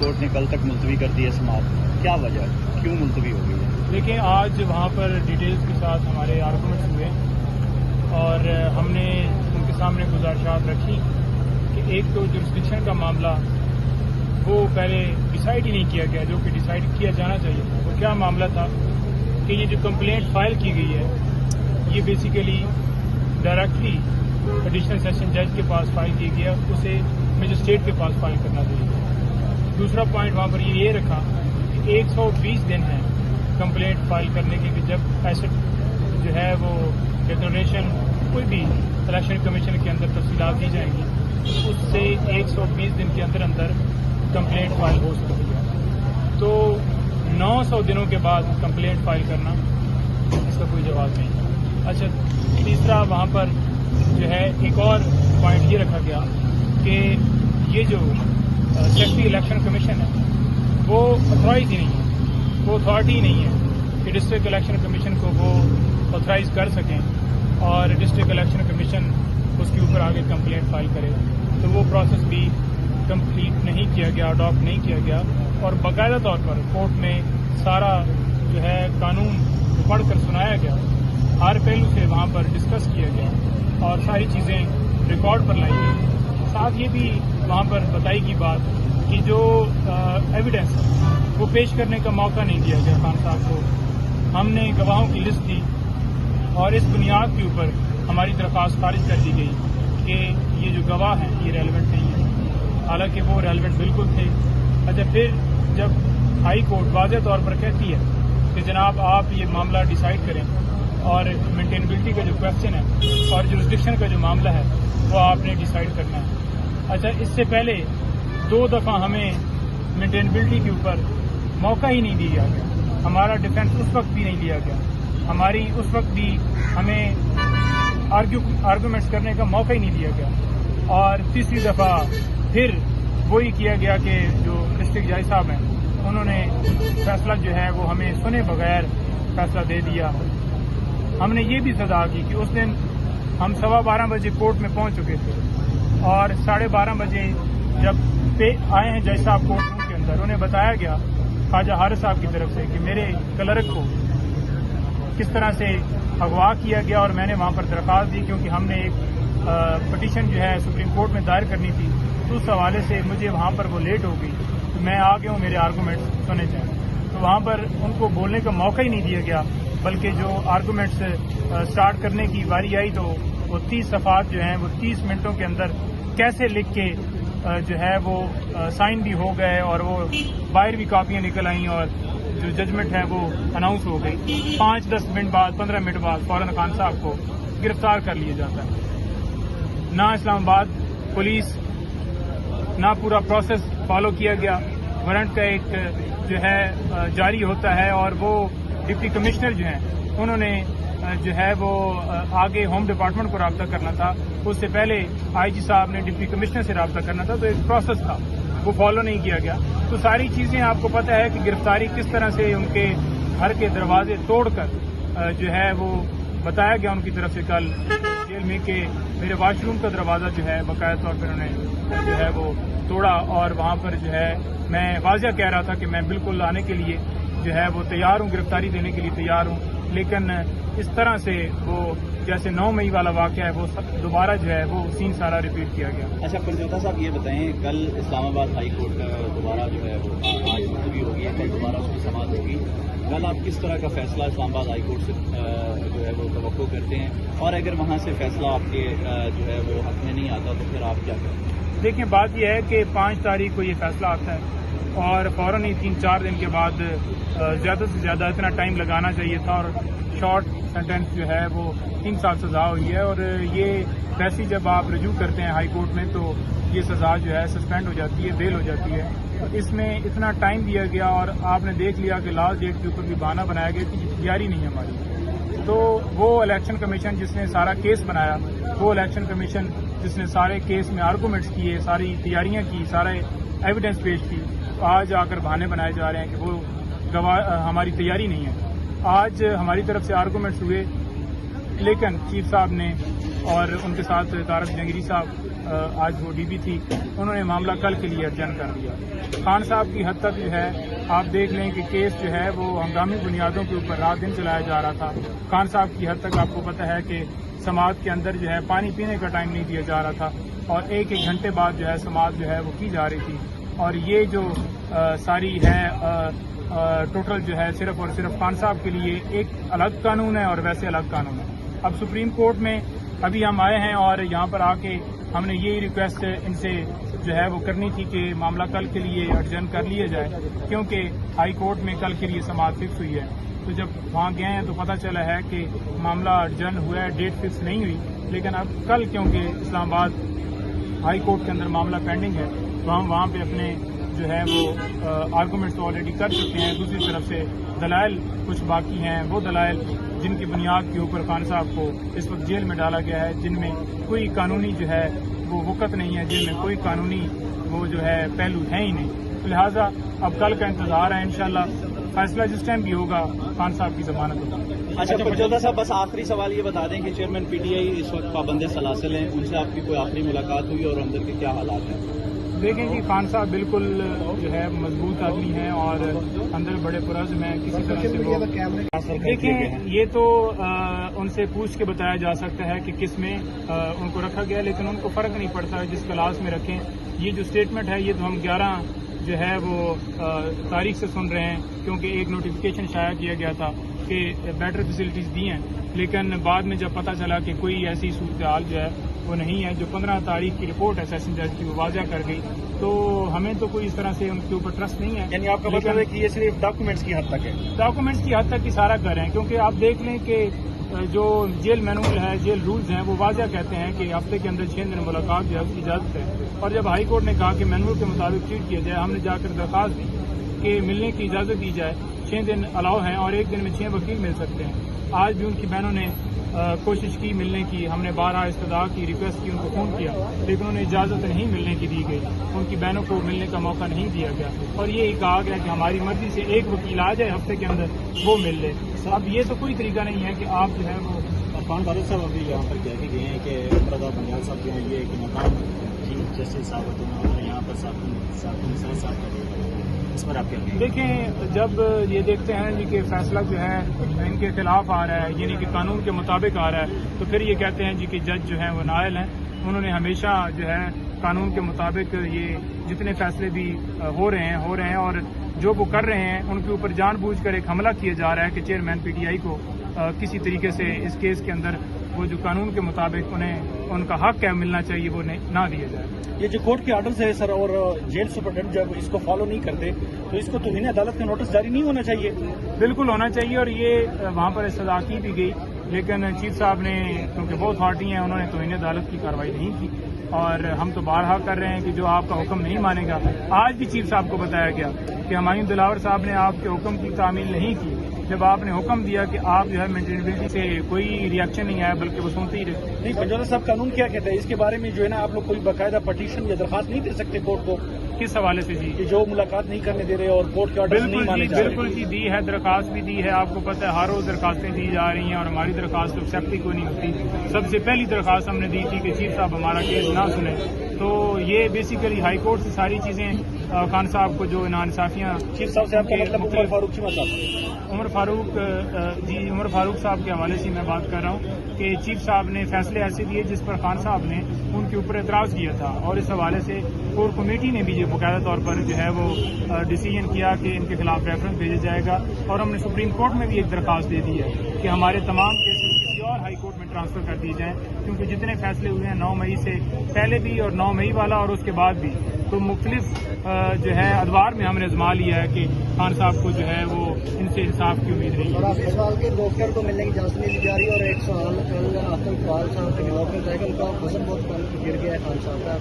Court نے کل تک ملتوی کر دی ہے سماعت، کیا وجہ ہے، کیوں ملتوی ہو گئی ہے؟ دیکھیں، آج وہاں پر ڈیٹیلز کے ساتھ ہمارے آرگومنٹس ہوئے اور ہم نے ان کے سامنے گزارشات رکھی کہ ایک تو جورسڈکشن کا معاملہ وہ پہلے ڈیسائیڈ ہی نہیں کیا گیا جو کہ ڈیسائیڈ کیا جانا چاہیے تھا۔ وہ کیا معاملہ تھا کہ یہ جو کمپلینٹ فائل کی گئی ہے یہ بیسیکلی ڈائریکٹلی ایڈیشنل سیشن جج کے پاس فائل کی گیا، اسے مجسٹریٹ کے پاس فائل کرنا چاہیے۔ دوسرا پوائنٹ وہاں پر یہ رکھا کہ 120 دن ہیں کمپلینٹ فائل کرنے کے، کہ جب ایسٹ جو ہے وہ ڈکلریشن کوئی بھی الیکشن کمیشن کے اندر تفصیلات دی جائیں گی اس سے 120 دن کے اندر اندر کمپلینٹ فائل ہو سکتی ہے۔ تو 900 دنوں کے بعد کمپلینٹ فائل کرنا اس کا کوئی جواز نہیں۔ اچھا، تیسرا وہاں پر جو ہے ایک اور پوائنٹ یہ رکھا گیا کہ یہ جو سیکٹری الیکشن کمیشن ہے وہ اتھرائز ہی نہیں ہے، وہ اتھارٹی نہیں ہے کہ ڈسٹرکٹ الیکشن کمیشن کو وہ اتھرائز کر سکیں اور ڈسٹرکٹ الیکشن کمیشن اس کے اوپر آگے کمپلینٹ فائل کرے۔ تو وہ پروسیس بھی کمپلیٹ نہیں کیا گیا، اڈاپٹ نہیں کیا گیا، اور باقاعدہ طور پر کورٹ میں سارا جو ہے قانون پڑھ کر سنایا گیا، ہر پہلو سے وہاں پر ڈسکس کیا گیا اور ساری چیزیں ریکارڈ پر لائی گئی۔ ساتھ یہ بھی وہاں پر بتائی گئی بات کہ جو ایویڈنس وہ پیش کرنے کا موقع نہیں دیا گیا خان صاحب کو۔ ہم نے گواہوں کی لسٹ دی اور اس بنیاد کے اوپر ہماری درخواست خارج کر دی گئی کہ یہ جو گواہ ہیں یہ ریلیونٹ نہیں ہے، حالانکہ وہ ریلیونٹ بالکل تھے۔ اچھا، پھر جب ہائی کورٹ واضح طور پر کہتی ہے کہ جناب آپ یہ معاملہ ڈیسائیڈ کریں اور مینٹینیبلٹی کا جو کویسچن ہے اور جورسڈکشن کا جو معاملہ ہے وہ آپ نے ڈیسائیڈ کرنا ہے۔ اچھا، اس سے پہلے 2 دفعہ ہمیں مینٹینیبلٹی کے اوپر موقع ہی نہیں دیا گیا، ہمارا ڈیفینس اس وقت بھی نہیں لیا گیا، ہماری اس وقت بھی ہمیں آرگومنٹس کرنے کا موقع ہی نہیں دیا گیا، اور تیسری دفعہ پھر وہی کیا گیا کہ جو ڈسٹرکٹ جج صاحب ہیں انہوں نے فیصلہ جو ہے وہ ہمیں سنے بغیر فیصلہ دے دیا۔ ہم نے یہ بھی سزا کی کہ اس دن ہم 12:15 بجے کورٹ میں پہنچ چکے تھے اور 12:30 بجے جب آئے ہیں جج صاحب کورٹ روم کے اندر، انہیں بتایا گیا خواجہ حارث صاحب کی طرف سے کہ میرے کلرک کو کس طرح سے اغوا کیا گیا، اور میں نے وہاں پر درخواست دی کیونکہ ہم نے ایک پٹیشن جو ہے سپریم کورٹ میں دائر کرنی تھی، تو اس حوالے سے مجھے وہاں پر وہ لیٹ ہو گئی، تو میں آ گیا ہوں میرے آرگومنٹس سنے جائیں۔ تو وہاں پر ان کو بولنے کا موقع ہی نہیں دیا گیا، بلکہ جو آرگومنٹس سٹارٹ کرنے کی باری آئی تو وہ 30 صفحات جو ہیں وہ 30 منٹوں کے اندر کیسے لکھ کے جو ہے وہ سائن بھی ہو گئے اور وہ باہر بھی کاپیاں نکل آئیں اور جو ججمنٹ ہے وہ اناؤنس ہو گئی۔ 5-10 منٹ بعد 15 منٹ بعد فوراً خان صاحب کو گرفتار کر لیا جاتا ہے۔ نہ اسلام آباد پولیس نہ پورا پروسیس فالو کیا گیا، وارنٹ کا ایک جو ہے جاری ہوتا ہے اور وہ ڈپٹی کمشنر جو ہیں انہوں نے جو ہے وہ آگے ہوم ڈپارٹمنٹ کو رابطہ کرنا تھا، اس سے پہلے آئی جی صاحب نے ڈپٹی کمشنر سے رابطہ کرنا تھا، تو ایک پروسیس تھا وہ فالو نہیں کیا گیا۔ تو ساری چیزیں آپ کو پتہ ہے کہ گرفتاری کس طرح سے ان کے گھر کے دروازے توڑ کر جو ہے وہ بتایا گیا ان کی طرف سے کل جیل میں کہ میرے واش روم کا دروازہ جو ہے باقاعدہ طور پر انہوں نے جو ہے وہ توڑا، اور وہاں پر جو ہے میں واضح کہہ رہا تھا کہ میں بالکل آنے کے لیے جو ہے وہ تیار ہوں، گرفتاری دینے کے لیے تیار ہوں، لیکن اس طرح سے وہ جیسے 9 مئی والا واقعہ ہے وہ دوبارہ جو ہے وہ سین سارا ریپیٹ کیا گیا۔ اچھا پرجوتا صاحب یہ بتائیں، کل اسلام آباد ہائی کورٹ کا دوبارہ جو ہے وہ آج ملتوی ہوگی ہے، کل دوبارہ اس کی سماعت ہوگی، کل آپ کس طرح کا فیصلہ اسلام آباد ہائی کورٹ سے جو ہے وہ توقع کرتے ہیں، اور اگر وہاں سے فیصلہ آپ کے جو ہے وہ حق میں نہیں آتا تو پھر آپ کیا کریں؟ دیکھیں، بات یہ ہے کہ 5 تاریخ کو یہ فیصلہ آتا ہے اور فوراً ہی 3-4 دن کے بعد زیادہ سے زیادہ اتنا ٹائم لگانا چاہیے تھا، اور شارٹ سینٹینس جو ہے وہ 3 سال سزا ہوئی ہے، اور یہ ویسے جب آپ رجوع کرتے ہیں ہائی کورٹ میں تو یہ سزا جو ہے سسپینڈ ہو جاتی ہے، بیل ہو جاتی ہے۔ اس میں اتنا ٹائم دیا گیا اور آپ نے دیکھ لیا کہ لاسٹ ڈیٹ کے اوپر بھی بہانہ بنایا گیا کہ یہ تیاری نہیں ہے ہماری۔ تو وہ الیکشن کمیشن جس نے سارا کیس بنایا، وہ الیکشن کمیشن جس نے سارے کیس میں آرگومنٹس کیے، ساری تیاریاں کی، سارے ایویڈنس پیش کی، آج آ کر بہانے بنائے جا رہے ہیں کہ وہ ہماری تیاری نہیں ہے۔ آج ہماری طرف سے آرگومنٹس ہوئے، لیکن چیف صاحب نے اور ان کے ساتھ طارق جہانگیری صاحب آج وہ ڈی بی تھی، انہوں نے معاملہ کل کے لیے ارجنٹ کر دیا۔ خان صاحب کی حد تک جو ہے آپ دیکھ لیں کہ کیس جو ہے وہ ہنگامی بنیادوں کے اوپر رات دن چلایا جا رہا تھا۔ خان صاحب کی حد تک آپ کو پتہ ہے کہ سماعت کے اندر جو ہے پانی پینے کا ٹائم نہیں دیا جا رہا تھا، اور ایک گھنٹے بعد جو ہے سماعت جو ہے وہ کی جا رہی تھی، اور یہ جو ساری ہے ٹوٹل جو ہے صرف اور صرف خان صاحب کے لیے ایک الگ قانون ہے اور ویسے الگ قانون ہے۔ اب سپریم کورٹ میں ابھی ہم آئے ہیں اور یہاں پر آ کے ہم نے یہی ریکویسٹ ان سے جو ہے وہ کرنی تھی کہ معاملہ کل کے لیے ارجنٹ کر لیا جائے، کیونکہ ہائی کورٹ میں کل کے لیے سماعت فکس ہوئی ہے۔ تو جب وہاں گئے ہیں تو پتہ چلا ہے کہ معاملہ ارجنٹ ہوا ہے، ڈیٹ فکس نہیں ہوئی، لیکن اب کل کیونکہ اسلام آباد ہائی کورٹ کے اندر معاملہ پینڈنگ ہے تو ہم وہاں پہ اپنے جو ہے وہ آرگومنٹس تو آلریڈی کر چکے ہیں۔ دوسری طرف سے دلائل کچھ باقی ہیں، وہ دلائل جن کی بنیاد کے اوپر خان صاحب کو اس وقت جیل میں ڈالا گیا ہے، جن میں کوئی قانونی جو ہے وہ وقت نہیں ہے، جن میں کوئی قانونی وہ جو ہے پہلو ہے ہی نہیں۔ لہٰذا اب کل کا انتظار ہے، انشاءاللہ فیصلہ جس ٹائم بھی ہوگا خان صاحب کی ضمانت ہوگا۔ اچھا پنجوتا صاحب، بس آخری سوال یہ بتا دیں کہ چیئرمین پی ٹی آئی اس وقت پابند سلاسل ہیں، ان سے آپ کی کوئی آخری ملاقات ہوئی اور اندر کے کیا حالات ہیں؟ دیکھیں جی، خان صاحب بالکل جو ہے مضبوط آدمی ہیں اور اندر بڑے پرعزم ہیں، کسی طرح سے وہ دیکھیں یہ تو ان سے پوچھ کے بتایا جا سکتا ہے کہ کس میں ان کو رکھا گیا، لیکن ان کو فرق نہیں پڑتا جس کلاس میں رکھیں۔ یہ جو اسٹیٹمنٹ ہے یہ تو ہم 11 جو ہے وہ تاریخ سے سن رہے ہیں، کیونکہ ایک نوٹیفیکیشن شائع کیا گیا تھا کہ بیٹر فیسلٹیز دی ہیں، لیکن بعد میں جب پتہ چلا کہ کوئی ایسی صورتحال جو ہے وہ نہیں ہے، جو 15 تاریخ کی رپورٹ ہے سیشن جج کی وہ واضح کر گئی، تو ہمیں تو کوئی اس طرح سے ان کے اوپر ٹرسٹ نہیں ہے۔ یعنی آپ کا مطلب ہے کہ یہ صرف ڈاکومنٹس کی حد تک ہے؟ ڈاکومنٹس کی حد تک اشارہ کر رہے ہیں، کیونکہ آپ دیکھ لیں کہ جو جیل مینول ہے، جیل رولز ہیں، وہ واضح کہتے ہیں کہ ہفتے کے اندر 6 دن ملاقات جو ہے اس کی اجازت ہے، اور جب ہائی کورٹ نے کہا کہ مینول کے مطابق ٹریٹ کیا جائے، ہم نے جا کر درخواست دی کہ ملنے کی اجازت دی جائے، 6 دن الاؤ ہیں اور ایک دن میں 6 وکیل مل سکتے ہیں۔ آج بھی ان کی بہنوں نے کوشش کی ملنے کی، ہم نے 12 استدعا کی، ریکویسٹ کی، ان کو فون کیا، لیکن انہیں اجازت نہیں ملنے کی دی گئی، ان کی بہنوں کو ملنے کا موقع نہیں دیا گیا، اور یہ کہا گیا کہ ہماری مرضی سے ایک وکیل آ جائے ہفتے کے اندر وہ مل لے۔ اب یہ تو کوئی طریقہ نہیں ہے کہ آپ جو ہے وہ خان فاروق صاحب ابھی یہاں پر کہہ کے گئے ہیں کہ مرتضیٰ بنیال صاحب جو ہیں یہ ایک مقام چیف جسٹس صاحب ہوتے ہیں اور یہاں پر صاحب اس پر آپ کیا کہیں؟ دیکھیں، جب یہ دیکھتے ہیں جی کہ فیصلہ جو ہے ان کے خلاف آ رہا ہے، یعنی کہ قانون کے مطابق آ رہا ہے، تو پھر یہ کہتے ہیں جی کہ جج جو ہیں وہ نائل ہیں، انہوں نے ہمیشہ جو ہے قانون کے مطابق یہ جتنے فیصلے بھی ہو رہے ہیں اور جو وہ کر رہے ہیں ان کے اوپر جان بوجھ کر ایک حملہ کیا جا رہا ہے کہ چیئرمین پی ٹی آئی کو کسی طریقے سے اس کیس کے اندر وہ جو قانون کے مطابق انہیں ان کا حق ہے ملنا چاہیے وہ نہ دیا جائے۔ یہ جو کورٹ کے آرڈرز ہے سر، اور جیل سپرنٹینڈنٹ جب اس کو فالو نہیں کرتے تو اس کو توہین عدالت کا نوٹس جاری نہیں ہونا چاہیے؟ بالکل ہونا چاہیے، اور یہ وہاں پر استدعا کی بھی گئی، لیکن چیف صاحب نے کیونکہ بہت ہارٹی ہیں انہوں نے توہین عدالت کی کارروائی نہیں کی، اور ہم تو بارہا کر رہے ہیں کہ جو آپ کا حکم نہیں مانے گا۔ آج بھی چیف صاحب کو بتایا گیا کہ ہمایوں دلاور صاحب نے آپ کے حکم کی تعمیل نہیں کی، جب آپ نے حکم دیا کہ آپ جو ہے مینٹینیبلٹی سے کوئی ریئیکشن نہیں آیا بلکہ وہ سنتے ہی رہے۔ نہیں، پنجوتا صاحب قانون کیا کہتا ہے اس کے بارے میں جو ہے نا، آپ لوگ کوئی باقاعدہ پٹیشن یا درخواست نہیں دے سکتے کورٹ کو؟ کس حوالے سے جی؟ کہ جو ملاقات نہیں کرنے دے رہے اور کورٹ کے آرڈر نہیں مانے جا رہے؟ بالکل جی، دی ہے، درخواست بھی دی ہے، آپ کو پتہ ہے ہر روز درخواستیں دی جا رہی ہیں اور ہماری درخواست ایکسیپٹ ہی کوئی نہیں ہوتی۔ سب سے پہلی درخواست ہم نے دی تھی کہ چیف صاحب ہمارا کیس نہ سنیں، تو یہ بیسیکلی ہائی کورٹ سے ساری چیزیں خان صاحب کو جو ناانصافیاں چیف صاحب سے آپ کا مطلب عمر فاروق چیمہ صاحب؟ عمر فاروق صاحب کے حوالے سے میں بات کر رہا ہوں کہ چیف صاحب نے فیصلے ایسے دیے جس پر خان صاحب نے ان کے اوپر اعتراض کیا تھا، اور اس حوالے سے کور کمیٹی نے بھی یہ باقاعدہ طور پر جو ہے وہ ڈیسیژن کیا کہ ان کے خلاف ریفرنس بھیجا جائے گا، اور ہم نے سپریم کورٹ میں بھی ایک درخواست دے دی ہے کہ ہمارے تمام کیسز کسی اور ہائی کورٹ میں ٹرانسفر کر دیے جائیں، کیونکہ جتنے فیصلے ہوئے ہیں 9 مئی سے پہلے بھی اور 9 مئی والا اور اس کے بعد بھی، تو مختلف جو ہے ادوار میں ہم نے آزما لیا ہے کہ خان صاحب کو جو ہے وہ ان سے انصاف کی امید نہیں ہے۔ اور آپ اس سوال کے ڈاکٹر کو ملنے کی اجازت نہیں دی جا رہی، اور ایک سوال کل آپ اقبال صاحب کے جواب میں جائے گا، ان کا وزن بہت کم گر گیا ہے خان صاحب کا،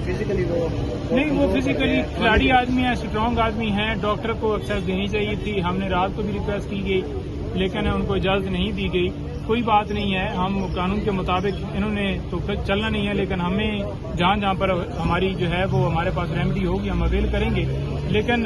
فزیکلی وہ نہیں، وہ فزیکلی کھلاڑی آدمی ہیں، اسٹرانگ آدمی ہیں، ڈاکٹر کو ایکسیس دینی چاہیے تھی، ہم نے رات کو بھی ریکویسٹ کی گئی لیکن ان کو اجازت نہیں دی گئی۔ کوئی بات نہیں ہے، ہم قانون کے مطابق انہوں نے تو چلنا نہیں ہے، لیکن ہمیں جہاں پر ہماری جو ہے وہ ہمارے پاس ریمیڈی ہوگی ہم اویل کریں گے، لیکن